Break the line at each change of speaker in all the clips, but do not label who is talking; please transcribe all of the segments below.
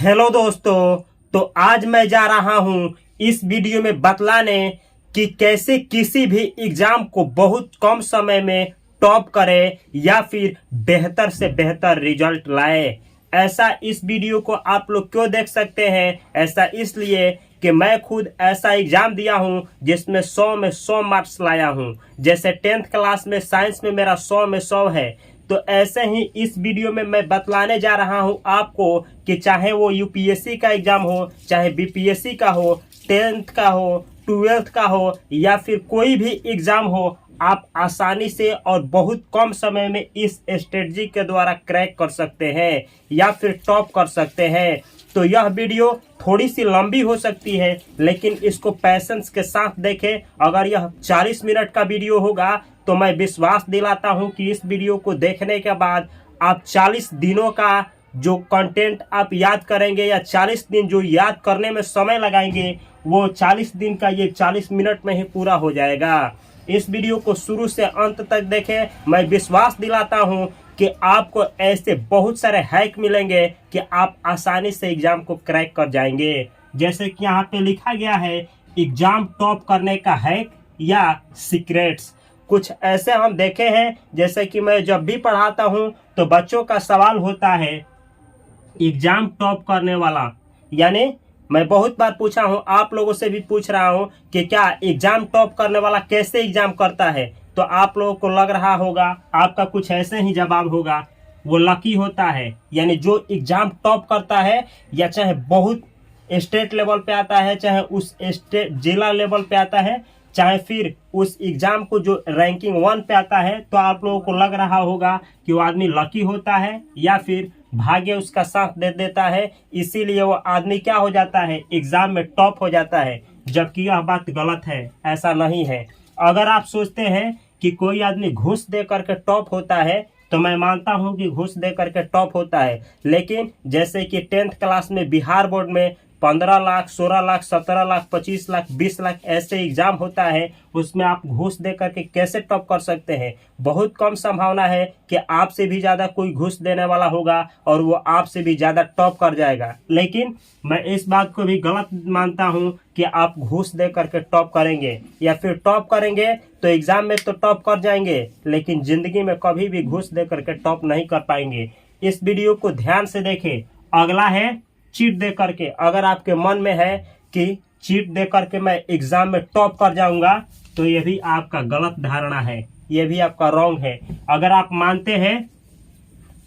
Hello दोस्तों। तो आज मैं जा रहा हूं इस वीडियो में बतलाने कि कैसे किसी भी एग्जाम को बहुत कम समय में टॉप करें या फिर बेहतर से बेहतर रिजल्ट लाए। ऐसा इस वीडियो को आप लोग क्यों देख सकते हैं? ऐसा इसलिए कि मैं खुद ऐसा एग्जाम दिया हूं जिसमें 100 में 100 मार्क्स लाया हूं। जैसे 10th क्लास में साइंस में मेरा 100 में 100 है, तो ऐसे ही इस वीडियो में मैं बतलाने जा रहा हूं आपको कि चाहे वो यूपीएससी का एग्जाम हो, चाहे बीपीएससी का हो, 10th का हो, 12th का हो या फिर कोई भी एग्जाम हो, आप आसानी से और बहुत कम समय में इस स्ट्रेटजी के द्वारा क्रैक कर सकते हैं या फिर टॉप कर सकते हैं। तो यह वीडियो थोड़ी सी लंबी हो सकती है, लेकिन इसको पैशंस के साथ देखें। अगर यह 40 मिनट का वीडियो होगा तो मैं विश्वास दिलाता हूं कि इस वीडियो को देखने के बाद आप 40 दिनों का जो कंटेंट आप याद करेंगे या 40 दिन जो याद करने में समय लगाएंगे, वो 40 दिन का ये 40 मिनट में ही पूरा हो जाएगा। इस वीडियो को शुरू से अंत तक देखें। मैं विश्वास दिलाता हूं कि आपको ऐसे बहुत सारे हैक मिलेंगे कि आप आसानी से एग्जाम को क्रैक कर जाएंगे। जैसे कि यहाँ पे लिखा गया है, एग्जाम टॉप करने का हैक या सीक्रेट्स। कुछ ऐसे हम देखे हैं, जैसे कि मैं जब भी पढ़ाता हूं तो बच्चों का सवाल होता है एग्जाम टॉप करने वाला, यानी मैं बहुत बार पूछा हूं, आप लोगों से भी पूछ रहा हूं कि क्या एग्जाम टॉप करने वाला कैसे एग्जाम करता है। तो आप लोगों को लग रहा होगा, आपका कुछ ऐसे ही जवाब होगा, वो लकी होता है। यानी जो एग्जाम टॉप करता है, या चाहे बहुत स्टेट लेवल पे आता है, चाहे उस स्टेट जिला लेवल पे आता है, चाहे फिर उस एग्जाम को जो रैंकिंग 1 पे आता है, तो आप लोगों को लग रहा होगा कि वो आदमी लकी होता है या फिर भाग्य उसका साथ दे देता है, इसीलिए वो आदमी क्या हो जाता है, एग्जाम में टॉप हो जाता है। जबकि यह बात गलत है, ऐसा नहीं है। अगर आप सोचते हैं कि कोई आदमी घूस दे करके टॉप होता है, तो मैं मानता हूं कि घूस दे करके टॉप होता है, लेकिन जैसे कि 10th क्लास में बिहार बोर्ड में 15 लाख, 16 लाख, 17 लाख, 25 लाख, 20 लाख ऐसे एग्जाम होता है, उसमें आप घूस दे करके कैसे टॉप कर सकते हैं? बहुत कम संभावना है कि आपसे भी ज्यादा कोई घूस देने वाला होगा और वो आपसे भी ज्यादा टॉप कर जाएगा। लेकिन मैं इस बात को भी गलत मानता हूं कि आप घूस दे करके टॉप करेंगे या फिर टॉप करेंगे तो एग्जाम में तो टॉप कर जाएंगे, लेकिन जिंदगी में कभी भी घूस दे करके टॉप नहीं कर पाएंगे। इस वीडियो को ध्यान से देखें। अगला है चीट दे करके। अगर आपके मन में है कि चीट दे करके मैं एग्जाम में टॉप कर जाऊंगा, तो ये भी आपका गलत धारणा है, ये भी आपका रॉन्ग है। अगर आप मानते हैं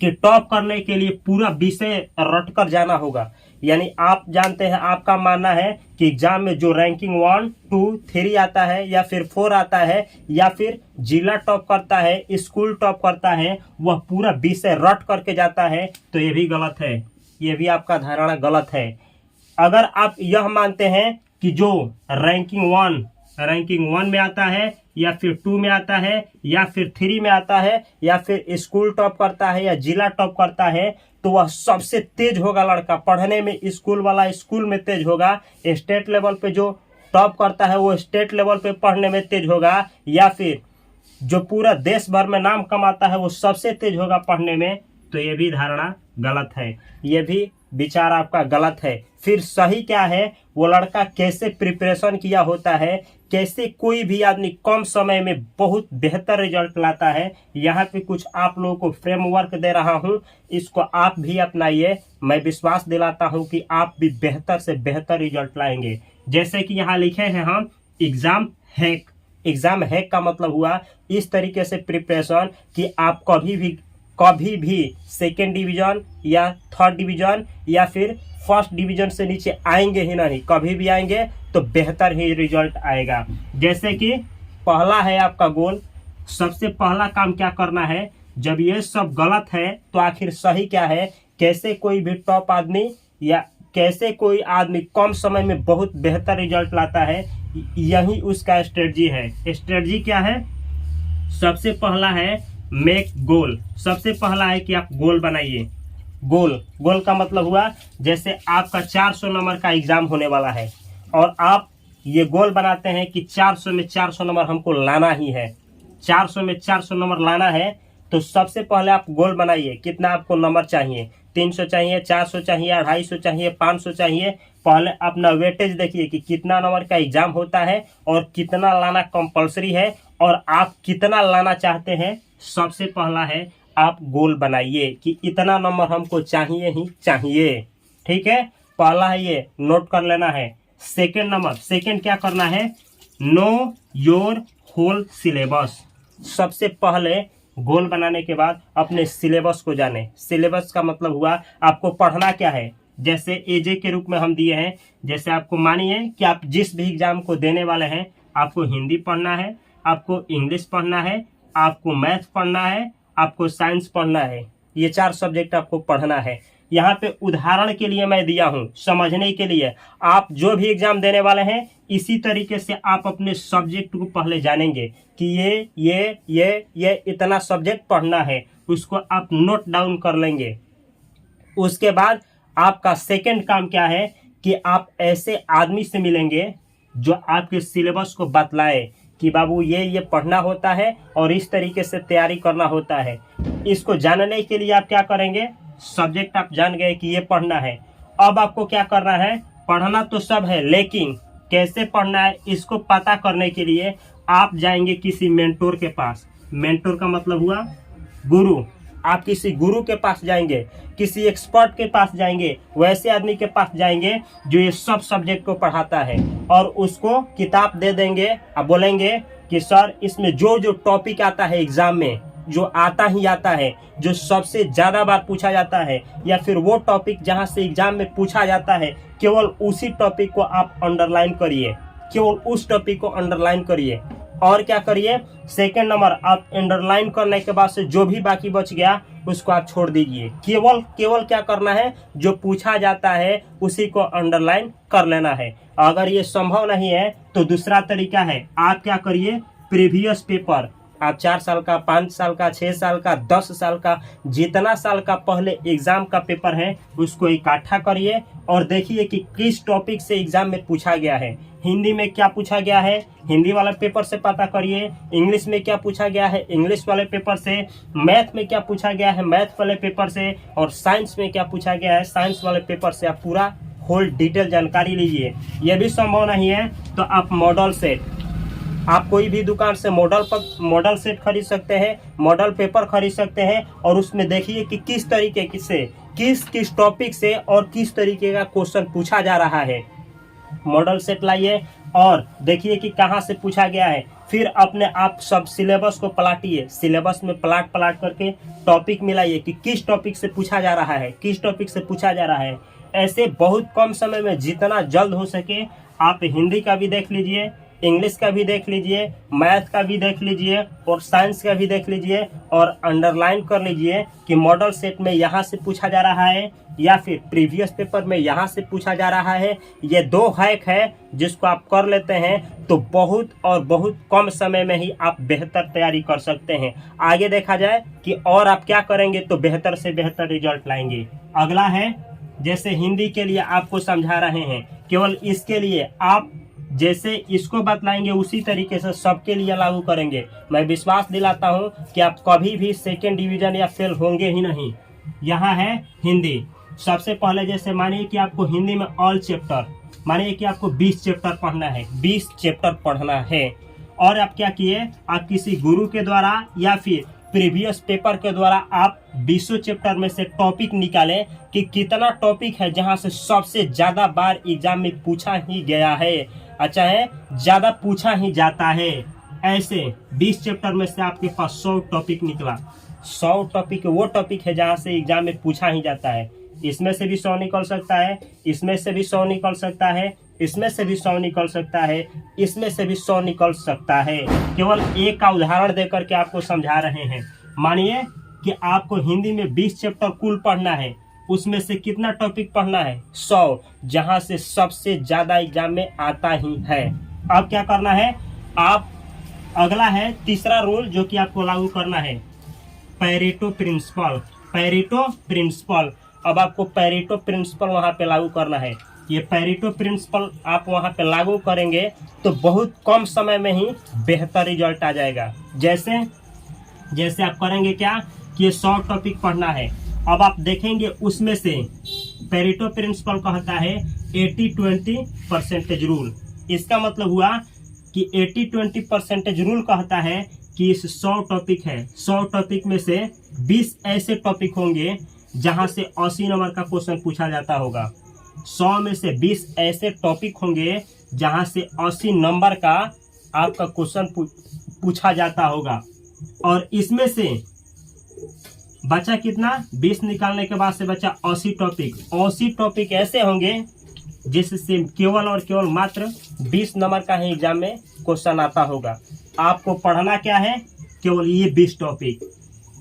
कि टॉप करने के लिए पूरा विषय रट कर जाना होगा, यानी आप जानते हैं, आपका मानना है कि एग्जाम में जो रैंकिंग 1, 2, 3 आता है या फिर 4 आता है या फिर जिला टॉप करता है, स्कूल टॉप करता है, वह पूरा विषय रट करके जाता है, तो ये भी गलत है, ये भी आपका धारणा गलत है। अगर आप यह मानते हैं कि जो रैंकिंग 1 में आता है या फिर 2 में आता है या फिर 3 में आता है या फिर स्कूल टॉप करता है या जिला टॉप करता है, तो वह सबसे तेज होगा लड़का पढ़ने में। स्कूल वाला स्कूल में तेज होगा, स्टेट लेवल पे जो टॉप करता है वो स्टेट लेवल पे पढ़ने में तेज होगा, या फिर जो पूरा देश भर में नाम कमाता है वो सबसे तेज होगा पढ़ने में। तो ये भी धारणा गलत है, ये भी विचार आपका गलत है। फिर सही क्या है, वो लड़का कैसे प्रिपरेशन किया होता है, कैसे कोई भी आदमी कम समय में बहुत बेहतर रिजल्ट लाता है। यहाँ पे कुछ आप लोगों को फ्रेमवर्क दे रहा हूँ, इसको आप भी अपनाइए। मैं विश्वास दिलाता हूँ कि आप भी बेहतर से बेहतर रिजल्ट लाएंगे। जैसे कि यहाँ लिखे हैं हम एग्जाम हैक। एग्जाम हैक का मतलब हुआ इस तरीके से प्रिपरेशन कि आप कभी भी सेकेंड डिवीजन या थर्ड डिवीजन या फिर फर्स्ट डिवीजन से नीचे आएंगे ही नहीं। कभी भी आएंगे तो बेहतर ही रिजल्ट आएगा। जैसे कि पहला है आपका गोल। सबसे पहला काम क्या करना है, जब ये सब गलत है तो आखिर सही क्या है, कैसे कोई भी टॉप आदमी या कैसे कोई आदमी कम समय में बहुत बेहतर रिजल्ट लाता है, यही उसका स्ट्रेटजी है। स्ट्रेटजी क्या है? सबसे पहला है मेक गोल। सबसे पहला है कि आप गोल बनाइए। गोल का मतलब हुआ, जैसे आपका 400 नंबर का एग्जाम होने वाला है और आप ये गोल बनाते हैं कि 400 में 400 नंबर हमको लाना ही है, 400 में 400 नंबर लाना है। तो सबसे पहले आप गोल बनाइए, कितना आपको नंबर चाहिए। 300 चाहिए, 400 चाहिए, 250 चाहिए, 500 चाहिए। पहले अपना वेटेज देखिए कि कितना नंबर का एग्जाम होता है और कितना लाना कंपलसरी है और आप कितना लाना चाहते हैं। सबसे पहला है आप गोल बनाइए कि इतना नंबर हमको चाहिए ही चाहिए। ठीक है, पहला है ये, नोट कर लेना है। सेकंड नंबर, सेकंड क्या करना है, नो योर होल सिलेबस। सबसे पहले गोल बनाने के बाद अपने सिलेबस को जाने। सिलेबस का मतलब हुआ आपको पढ़ना क्या है। जैसे एजे के रूप में हम दिए हैं, जैसे आपको मानिए कि आप जिस भी एग्जाम को देने वाले हैं, आपको हिंदी पढ़ना है, आपको इंग्लिश पढ़ना है, आपको मैथ पढ़ना है, आपको साइंस पढ़ना है। ये 4 सब्जेक्ट आपको पढ़ना है। यहाँ पे उदाहरण के लिए मैं दिया हूँ, समझने के लिए। आप जो भी एग्जाम देने वाले हैं, इसी तरीके से आप अपने सब्जेक्ट को पहले जानेंगे कि ये इतना सब्जेक्ट पढ़ना है, उसको आप नोट डाउन कर लेंगे। उसके बाद आपका सेकंड काम क्या है कि आप ऐसे आदमी से मिलेंगे जो आपके सिलेबस को बतलाए कि बाबू ये पढ़ना होता है और इस तरीके से तैयारी करना होता है। इसको जानने के लिए आप क्या करेंगे, सब्जेक्ट आप जान गए कि ये पढ़ना है। अब आपको क्या करना है, पढ़ना तो सब है, लेकिन कैसे पढ़ना है इसको पता करने के लिए आप जाएंगे किसी मेंटोर के पास। मेंटोर का मतलब हुआ गुरु। आप किसी गुरु के पास जाएंगे, किसी एक्सपर्ट के पास जाएंगे, वैसे आदमी के पास जाएंगे जो ये सब सब्जेक्ट को पढ़ाता है, और उसको किताब दे देंगे और बोलेंगे कि सर इसमें जो जो टॉपिक आता है एग्जाम में, जो आता ही आता है, जो सबसे ज्यादा बार पूछा जाता है, या फिर वो टॉपिक जहां से एग्जाम में पूछा जाता है, केवल उसी टॉपिक को आप अंडरलाइन करिए, केवल उस टॉपिक को अंडरलाइन करिए। और क्या करिए, सेकंड नंबर, आप अंडरलाइन करने के बाद से जो भी बाकी बच गया उसको आप छोड़ दीजिए। केवल क्या करना है, जो पूछा जाता है उसी को अंडरलाइन कर लेना है। अगर ये संभव नहीं है तो दूसरा तरीका है, आप क्या करिए, प्रीवियस पेपर आप 4 साल का, 5 साल का, 6 साल का, 10 साल का, जितना साल का पहले एग्जाम का पेपर है उसको इकट्ठा करिए और देखिए कि किस टॉपिक से एग्जाम में पूछा गया है। हिंदी में क्या पूछा गया है, हिंदी वाले पेपर से पता करिए। इंग्लिश में क्या पूछा गया है, इंग्लिश वाले पेपर से। मैथ में क्या पूछा गया है, मैथ वाले पेपर से। और साइंस में क्या पूछा गया है, साइंस वाले पेपर से। आप पूरा होल डिटेल जानकारी लीजिए। यह भी संभव नहीं है तो आप मॉडल सेट, आप कोई भी दुकान से मॉडल सेट खरीद सकते हैं, मॉडल पेपर खरीद सकते हैं, और उसमें देखिए कि किस तरीके से, किस टॉपिक से और किस तरीके का क्वेश्चन पूछा जा रहा है। मॉडल सेट लाइए और देखिए कि कहाँ से पूछा गया है। फिर अपने आप सब सिलेबस को पलटिए, सिलेबस में पलट करके टॉपिक मिलाइए कि किस टॉपिक से पूछा जा रहा है, किस टॉपिक से पूछा जा रहा है। ऐसे बहुत कम समय में जितना जल्द हो सके आप हिंदी का भी देख लीजिए, इंग्लिश का भी देख लीजिए, मैथ का भी देख लीजिए और साइंस का भी देख लीजिए, और अंडरलाइन कर लीजिए कि मॉडल सेट में यहाँ से पूछा जा रहा है या फिर प्रीवियस पेपर में यहाँ से पूछा जा रहा है। ये 2 हैक है जिसको आप कर लेते हैं तो बहुत और बहुत कम समय में ही आप बेहतर तैयारी कर सकते हैं। आगे देखा जाए कि और आप क्या करेंगे तो बेहतर से बेहतर रिजल्ट लाएंगे। अगला है, जैसे हिंदी के लिए आपको समझा रहे हैं, केवल इसके लिए आप जैसे इसको बतलाएंगे उसी तरीके से सबके लिए लागू करेंगे। मैं विश्वास दिलाता हूं कि आप कभी भी सेकेंड डिवीजन या फेल होंगे ही नहीं। यहाँ है हिंदी। सबसे पहले जैसे मानिए कि आपको हिंदी में ऑल चैप्टर, मानिए कि आपको 20 चैप्टर पढ़ना है, 20 चैप्टर पढ़ना है। और आप क्या किए, आप किसी गुरु के द्वारा या फिर प्रीवियस पेपर के द्वारा आप 20 चैप्टर में से टॉपिक निकालें कि कितना टॉपिक है जहां से सबसे ज्यादा बार एग्जाम में पूछा ही गया है, अच्छा है, ज्यादा पूछा ही जाता है। ऐसे 20 चैप्टर में से आपके पास 100 टॉपिक निकला। 100 टॉपिक वो टॉपिक है जहां से एग्जाम में पूछा ही जाता है। इसमें से भी 100 निकल सकता है, इसमें से भी 100 निकल सकता है, इसमें से भी 100 निकल सकता है, इसमें से भी 100 निकल सकता है। केवल एक का उदाहरण देकर के आपको समझा रहे हैं। मानिए कि आपको हिंदी में 20 चैप्टर कुल पढ़ना है, उसमें से कितना टॉपिक पढ़ना है, 100, जहां से सबसे ज्यादा एग्जाम में आता ही है। अब क्या करना है, आप अगला है तीसरा रूल जो कि आपको लागू करना है, पैरेटो प्रिंसिपल। पैरेटो प्रिंसिपल, अब आपको पैरेटो प्रिंसिपल वहां पे लागू करना है। ये पैरेटो प्रिंसिपल आप वहां पे लागू करेंगे तो बहुत कम समय में ही बेहतर रिजल्ट आ जाएगा। जैसे आप करेंगे क्या कि ये 100 टॉपिक पढ़ना है, अब आप देखेंगे उसमें से पेरेटो प्रिंसिपल कहता है 80-20 परसेंटेज रूल। इसका मतलब हुआ कि 80-20 परसेंटेज रूल कहता है कि इस 100 टॉपिक है, 100 टॉपिक में से 20 ऐसे टॉपिक होंगे जहां से 80 नंबर का क्वेश्चन पूछा जाता होगा। 100 में से 20 ऐसे टॉपिक होंगे जहां से 80 नंबर का आपका क्वेश्चन पूछा जाता होगा। और इसमें से बचा कितना, 20 निकालने के बाद से बचा 80 टॉपिक। 80 टॉपिक ऐसे होंगे जिससे केवल और केवल मात्र 20 नंबर का ही एग्जाम में क्वेश्चन आता होगा। आपको पढ़ना क्या है, केवल ये 20 टॉपिक,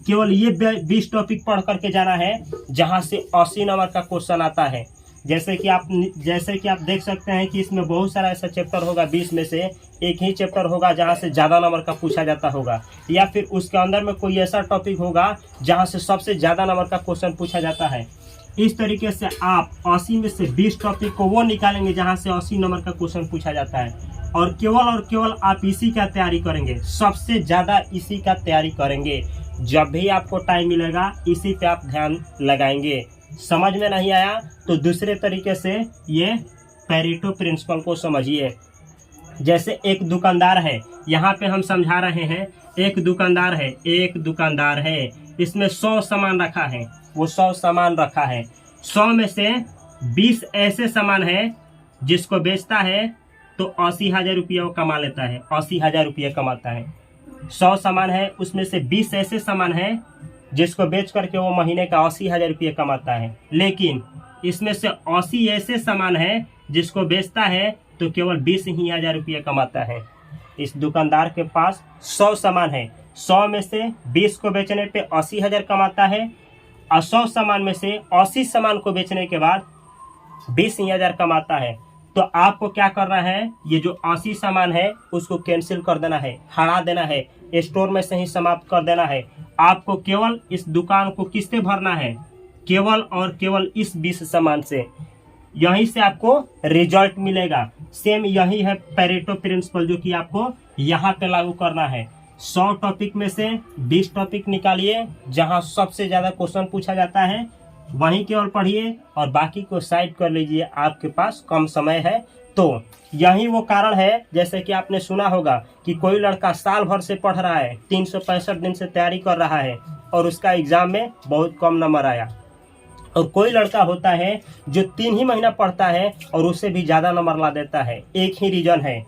केवल ये 20 टॉपिक पढ़ करके जाना है जहां से 80 नंबर का क्वेश्चन आता है। जैसे कि आप देख सकते हैं कि इसमें बहुत सारा ऐसा चैप्टर होगा, 20 में से एक ही चैप्टर होगा जहां से ज़्यादा नंबर का पूछा जाता होगा, या फिर उसके अंदर में कोई ऐसा टॉपिक होगा जहां से सबसे ज़्यादा नंबर का क्वेश्चन पूछा जाता है। इस तरीके से आप 80 में से 20 टॉपिक को वो निकालेंगे जहां से 80 नंबर का क्वेश्चन पूछा जाता है, और केवल आप इसी का तैयारी करेंगे, सबसे ज़्यादा इसी का तैयारी करेंगे। जब भी आपको टाइम मिलेगा इसी पे आप ध्यान लगाएंगे। समझ में नहीं आया तो दूसरे तरीके से ये पेरेटो प्रिंसिपल को समझिए। जैसे एक दुकानदार है, यहाँ पे हम समझा रहे हैं, एक दुकानदार है, इसमें 100 सामान रखा है, वो 100 सामान रखा है। 100 में से 20 ऐसे सामान है जिसको बेचता है तो 80,000 रुपया वो कमा लेता है, 80,000 रुपया कमाता है। 100 सामान है, उसमें से 20 ऐसे सामान है जिसको बेच करके वो महीने का 80,000 रुपये कमाता है। लेकिन इसमें से 80 ऐसे सामान है जिसको बेचता है तो केवल 20,000 रुपये कमाता है। इस दुकानदार के पास 100 सामान है, 100 में से 20 को बेचने पे 80,000 कमाता है, और 100 सामान में से 80 सामान को बेचने के बाद 20,000 कमाता है। तो आपको क्या करना है, ये जो 80 सामान है उसको कैंसिल कर देना है, हटा देना है, स्टोर में से ही समाप्त कर देना है। आपको केवल इस दुकान को किससे भरना है, केवल और केवल इस 20 सामान से। यहीं से आपको रिजल्ट मिलेगा। सेम यही है पेरेटो प्रिंसिपल जो कि आपको यहाँ पे लागू करना है। 100 टॉपिक में से 20 टॉपिक निकालिए जहाँ सबसे ज़्यादा क्वेश्चन पूछा जाता है, वहीं केवल पढ़िए और बाकी को साइड कर लीजिए। आपके पास कम समय है तो यही वो कारण है, जैसे कि आपने सुना होगा कि कोई लड़का साल भर से पढ़ रहा है, 365 दिन से तैयारी कर रहा है और उसका एग्जाम में बहुत कम नंबर आया। और कोई लड़का होता है जो 3 ही महीना पढ़ता है और उससे भी ज़्यादा नंबर ला देता है। एक ही रीजन है,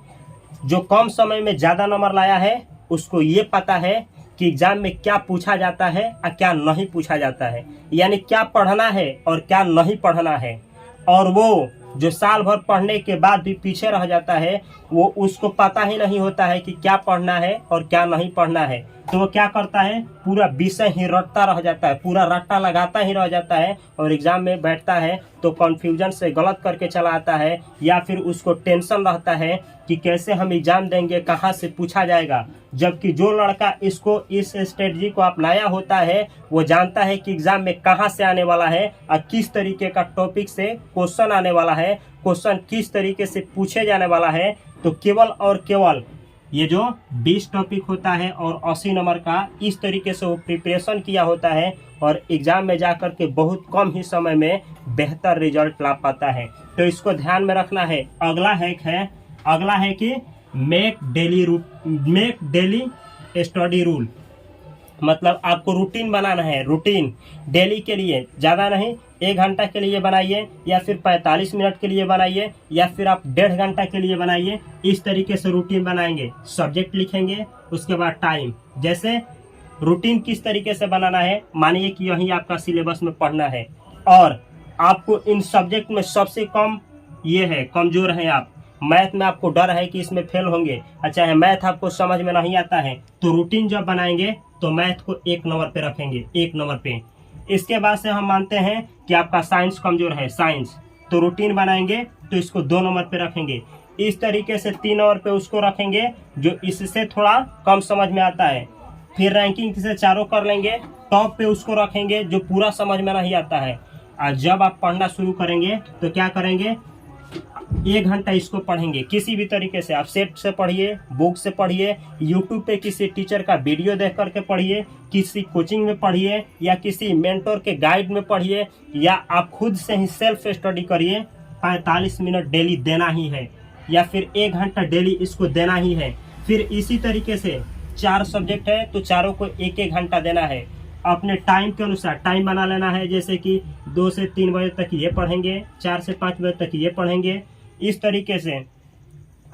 जो कम समय में ज़्यादा नंबर लाया है उसको ये पता है कि एग्जाम में क्या पूछा जाता है और क्या नहीं पूछा जाता है, यानी क्या पढ़ना है और क्या नहीं पढ़ना है। और वो जो साल भर पढ़ने के बाद भी पीछे रह जाता है, वो उसको पता ही नहीं होता है कि क्या पढ़ना है और क्या नहीं पढ़ना है। तो वो क्या करता है, पूरा विषय ही रटता रह जाता है, पूरा रट्टा लगाता ही रह जाता है और एग्जाम में बैठता है तो कन्फ्यूजन से गलत करके चला आता है, या फिर उसको टेंशन रहता है कि कैसे हम एग्जाम देंगे, कहाँ से पूछा जाएगा। जबकि जो लड़का इस स्ट्रेटजी को अपनाया होता है वो जानता है कि एग्जाम में कहाँ से आने वाला है और किस तरीके का टॉपिक से क्वेश्चन आने वाला है, क्वेश्चन किस तरीके से पूछे जाने वाला है। तो केवल और केवल ये जो 20 टॉपिक होता है और 80 नंबर का, इस तरीके से वो प्रिपरेशन किया होता है और एग्जाम में जाकर के बहुत कम ही समय में बेहतर रिजल्ट ला पाता है। तो इसको ध्यान में रखना है। अगला है कि मेक डेली स्टडी रूल, मतलब आपको रूटीन बनाना है। रूटीन डेली के लिए, ज़्यादा नहीं, 1 घंटा के लिए बनाइए या फिर 45 मिनट के लिए बनाइए या फिर आप 1.5 घंटा के लिए बनाइए। इस तरीके से रूटीन बनाएंगे, सब्जेक्ट लिखेंगे, उसके बाद टाइम। जैसे रूटीन किस तरीके से बनाना है, मानिए कि यही आपका सिलेबस में पढ़ना है और आपको इन सब्जेक्ट में सबसे कम ये है, कमजोर हैं आप। मैथ में आपको डर है कि इसमें फेल होंगे, अच्छा है मैथ आपको समझ में नहीं आता है, तो रूटीन जब बनाएंगे तो मैथ को 1 नंबर पे रखेंगे, 1 नंबर पे। इसके बाद से हम मानते हैं कि आपका साइंस कमजोर है, साइंस, तो रूटीन बनाएंगे तो इसको 2 नंबर पे रखेंगे। इस तरीके से 3 नंबर पे उसको रखेंगे जो इससे थोड़ा कम समझ में आता है। फिर रैंकिंग से चारों कर लेंगे, टॉप पे उसको रखेंगे जो पूरा समझ में नहीं आता है। और जब आप पढ़ना शुरू करेंगे तो क्या करेंगे, 1 घंटा इसको पढ़ेंगे किसी भी तरीके से। आप सेट से पढ़िए, बुक से पढ़िए, यूट्यूब पे किसी टीचर का वीडियो देख करके पढ़िए, किसी कोचिंग में पढ़िए, या किसी मेंटर के गाइड में पढ़िए, या आप खुद से ही सेल्फ स्टडी करिए। 45 मिनट डेली देना ही है, या फिर 1 घंटा डेली इसको देना ही है। फिर इसी तरीके से 4 सब्जेक्ट है तो चारों को 1-1 घंटा देना है। अपने टाइम के अनुसार टाइम बना लेना है, जैसे कि 2 से 3 बजे तक ये पढ़ेंगे, 4 से 5 बजे तक ये पढ़ेंगे। इस तरीके से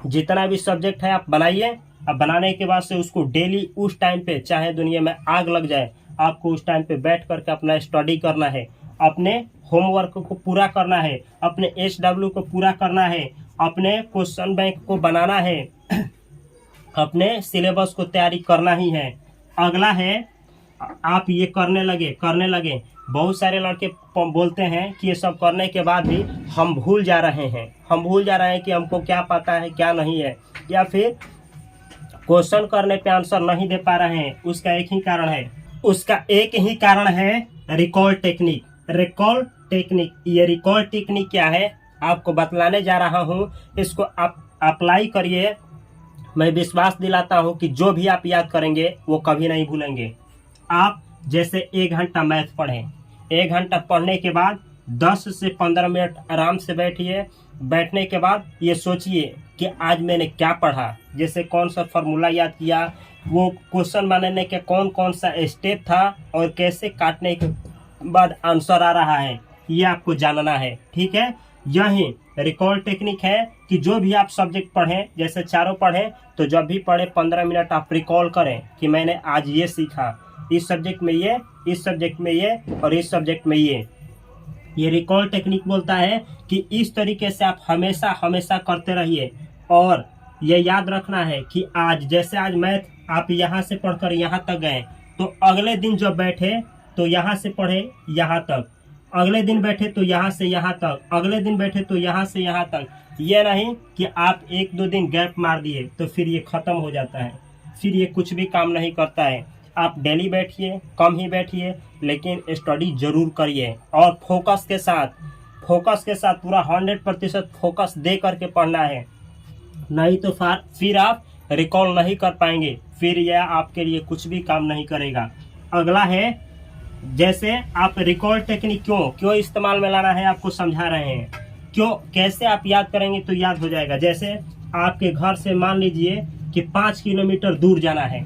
जितना भी सब्जेक्ट है आप बनाइए। अब बनाने के बाद से उसको डेली उस टाइम पे, चाहे दुनिया में आग लग जाए, आपको उस टाइम पे बैठ करके अपना स्टडी करना है, अपने होमवर्क को पूरा करना है, अपने SW को पूरा करना है, अपने क्वेश्चन बैंक को बनाना है, अपने सिलेबस को तैयारी करना ही है। अगला है आप ये करने लगे। बहुत सारे लड़के बोलते हैं कि ये सब करने के बाद भी हम भूल जा रहे हैं कि हमको क्या पता है क्या नहीं है, या फिर क्वेश्चन करने पे आंसर नहीं दे पा रहे हैं। उसका एक ही कारण है रिकॉल टेक्निक। ये रिकॉल टेक्निक क्या है आपको बतलाने जा रहा हूँ। इसको आप अप्लाई करिए। मैं विश्वास दिलाता हूँ कि जो भी आप याद करेंगे वो कभी नहीं भूलेंगे। आप जैसे 1 घंटा मैथ पढ़ें, 1 घंटा पढ़ने के बाद 10 से 15 मिनट आराम से बैठिए। बैठने के बाद ये सोचिए कि आज मैंने क्या पढ़ा, जैसे कौन सा फार्मूला याद किया, वो क्वेश्चन बनाने के कौन कौन सा स्टेप था, और कैसे काटने के बाद आंसर आ रहा है, ये आपको जानना है। ठीक है, यही रिकॉल टेक्निक है कि जो भी आप सब्जेक्ट पढ़ें, जैसे चारों पढ़ें, तो जब भी पढ़े 15 मिनट आप रिकॉल करें कि मैंने आज ये सीखा, इस सब्जेक्ट में ये, इस सब्जेक्ट में ये, और इस सब्जेक्ट में ये रिकॉल टेक्निक बोलता है कि इस तरीके से आप हमेशा करते रहिए। और ये याद रखना है कि आज मैथ आप यहाँ से पढ़कर यहाँ तक गए, तो अगले दिन जब बैठे तो यहाँ से पढ़े यहाँ तक, अगले दिन बैठे तो यहाँ से यहाँ तक, अगले दिन बैठे तो यहाँ से यहाँ तक। ये नहीं कि आप 1-2 दिन गैप मार दिए तो फिर ये खत्म हो जाता है, फिर ये कुछ भी काम नहीं करता है। आप डेली बैठिए, कम ही बैठिए, लेकिन स्टडी जरूर करिए, और फोकस के साथ पूरा 100% फोकस दे करके पढ़ना है। नहीं तो फिर आप रिकॉल नहीं कर पाएंगे, फिर यह आपके लिए कुछ भी काम नहीं करेगा। अगला है, जैसे आप रिकॉल टेक्निक क्यों इस्तेमाल में लाना है आपको समझा रहे हैं। कैसे आप याद करेंगे तो याद हो जाएगा। जैसे आपके घर से मान लीजिए कि 5 किलोमीटर दूर जाना है,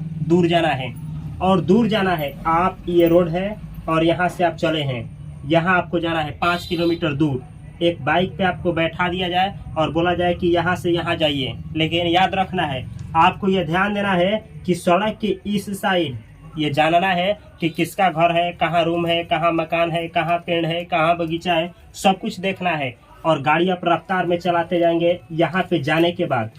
आप ये रोड है और यहाँ से आप चले हैं, यहाँ आपको जाना है 5 किलोमीटर दूर। एक बाइक पे आपको बैठा दिया जाए और बोला जाए कि यहाँ से यहाँ जाइए, लेकिन याद रखना है, आपको ये ध्यान देना है कि सड़क के इस साइड ये जानना है कि किसका घर है, कहाँ रूम है, कहाँ मकान है, कहाँ पेड़ है, कहाँ बगीचा है, सब कुछ देखना है। और गाड़ी आप रफ्तार में चलाते जाएंगे। यहाँ पे जाने के बाद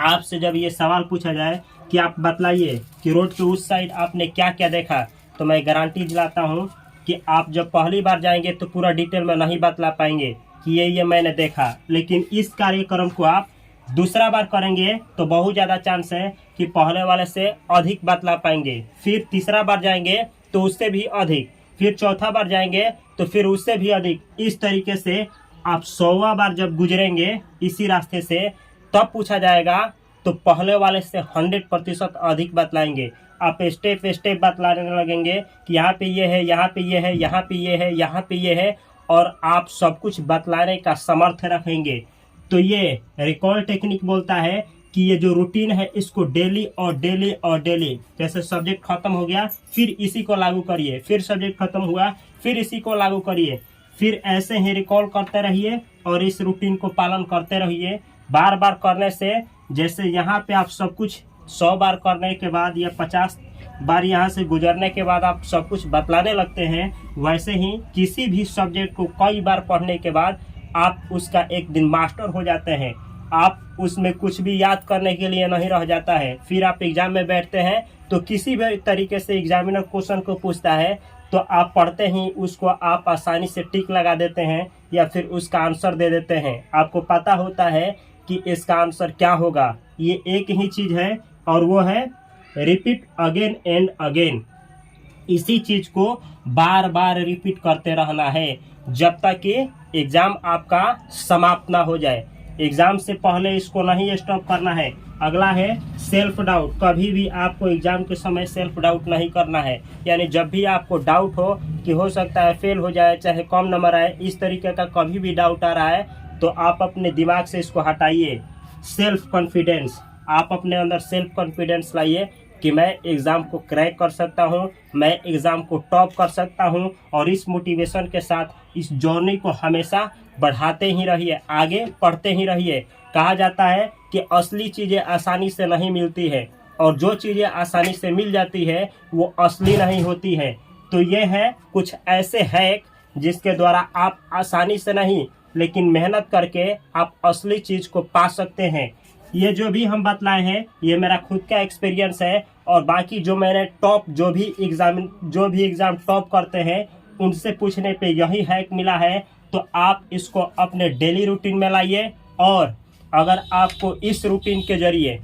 आपसे जब ये सवाल पूछा जाए कि आप बतलाइए कि रोड के उस साइड आपने क्या क्या देखा, तो मैं गारंटी दिलाता हूँ कि आप जब पहली बार जाएंगे तो पूरा डिटेल में नहीं बतला पाएंगे कि ये मैंने देखा। लेकिन इस कार्यक्रम को आप दूसरा बार करेंगे तो बहुत ज़्यादा चांस है कि पहले वाले से अधिक बतला पाएंगे। फिर तीसरा बार जाएंगे तो उससे भी अधिक, फिर चौथा बार जाएंगे तो फिर उससे भी अधिक। इस तरीके से आप 100वां बार जब गुजरेंगे इसी रास्ते से, तब पूछा जाएगा तो पहले वाले से 100% अधिक बतलाएंगे। आप स्टेप बतलाने लगेंगे कि यहाँ पे ये है, यहाँ पे ये है, यहाँ पे ये है, यहाँ पे ये है, और आप सब कुछ बतलाने का समर्थ रखेंगे। तो ये रिकॉल टेक्निक बोलता है कि ये जो रूटीन है इसको डेली और डेली, जैसे सब्जेक्ट खत्म हो गया फिर इसी को लागू करिए, फिर सब्जेक्ट खत्म हुआ फिर इसी को लागू करिए, फिर ऐसे ही रिकॉल करते रहिए और इस रूटीन को पालन करते रहिए। बार बार करने से, जैसे यहाँ पे आप सब कुछ 100 बार करने के बाद या 50 बार यहाँ से गुजरने के बाद आप सब कुछ बतलाने लगते हैं, वैसे ही किसी भी सब्जेक्ट को कई बार पढ़ने के बाद आप उसका एक दिन मास्टर हो जाते हैं। आप उसमें कुछ भी याद करने के लिए नहीं रह जाता है। फिर आप एग्जाम में बैठते हैं तो किसी भी तरीके से एग्जामिनर क्वेश्चन को पूछता है तो आप पढ़ते ही उसको आप आसानी से टिक लगा देते हैं या फिर उसका आंसर दे देते हैं। आपको पता होता है कि इसका आंसर क्या होगा। ये एक ही चीज़ है और वो है रिपीट अगेन एंड अगेन। इसी चीज को बार बार रिपीट करते रहना है जब तक कि एग्जाम आपका समाप्त ना हो जाए। एग्जाम से पहले इसको नहीं स्टॉप करना है। अगला है सेल्फ डाउट। कभी भी आपको एग्जाम के समय सेल्फ डाउट नहीं करना है, यानी जब भी आपको डाउट हो कि हो सकता है फेल हो जाए, चाहे कम नंबर आए, इस तरीके का कभी भी डाउट आ रहा है तो आप अपने दिमाग से इसको हटाइए। सेल्फ कॉन्फिडेंस, आप अपने अंदर सेल्फ कॉन्फिडेंस लाइए कि मैं एग्ज़ाम को क्रैक कर सकता हूं, मैं एग्ज़ाम को टॉप कर सकता हूं, और इस मोटिवेशन के साथ इस जर्नी को हमेशा बढ़ाते ही रहिए, आगे पढ़ते ही रहिए। कहा जाता है कि असली चीज़ें आसानी से नहीं मिलती है, और जो चीज़ें आसानी से मिल जाती है वो असली नहीं होती है। तो ये है कुछ ऐसे हैक जिसके द्वारा आप आसानी से नहीं लेकिन मेहनत करके आप असली चीज़ को पा सकते हैं। ये जो भी हम बतलाए हैं ये मेरा खुद का एक्सपीरियंस है, और बाकी जो मैंने टॉप जो भी एग्ज़ाम टॉप करते हैं उनसे पूछने पे यही हैक मिला है। तो आप इसको अपने डेली रूटीन में लाइए, और अगर आपको इस रूटीन के जरिए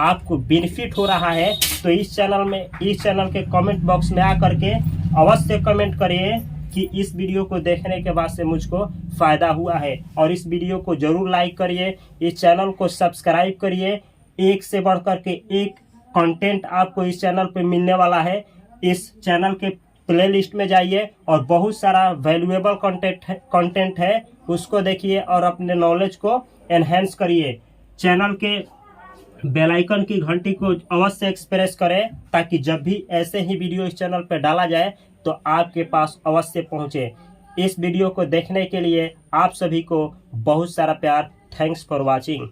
आपको बेनिफिट हो रहा है तो इस चैनल के कमेंट बॉक्स में आकर के अवश्य कमेंट करिए कि इस वीडियो को देखने के बाद से मुझको फ़ायदा हुआ है, और इस वीडियो को ज़रूर लाइक करिए, इस चैनल को सब्सक्राइब करिए। एक से बढ़ कर के एक कंटेंट आपको इस चैनल पे मिलने वाला है। इस चैनल के प्लेलिस्ट में जाइए और बहुत सारा वैल्यूएबल कंटेंट है, उसको देखिए और अपने नॉलेज को एनहेंस करिए। चैनल के बेल आइकन की घंटी को अवश्य एक्सप्रेस करें ताकि जब भी ऐसे ही वीडियो इस चैनल पर डाला जाए तो आपके पास अवश्य पहुंचे। इस वीडियो को देखने के लिए आप सभी को बहुत सारा प्यार। Thanks for watching.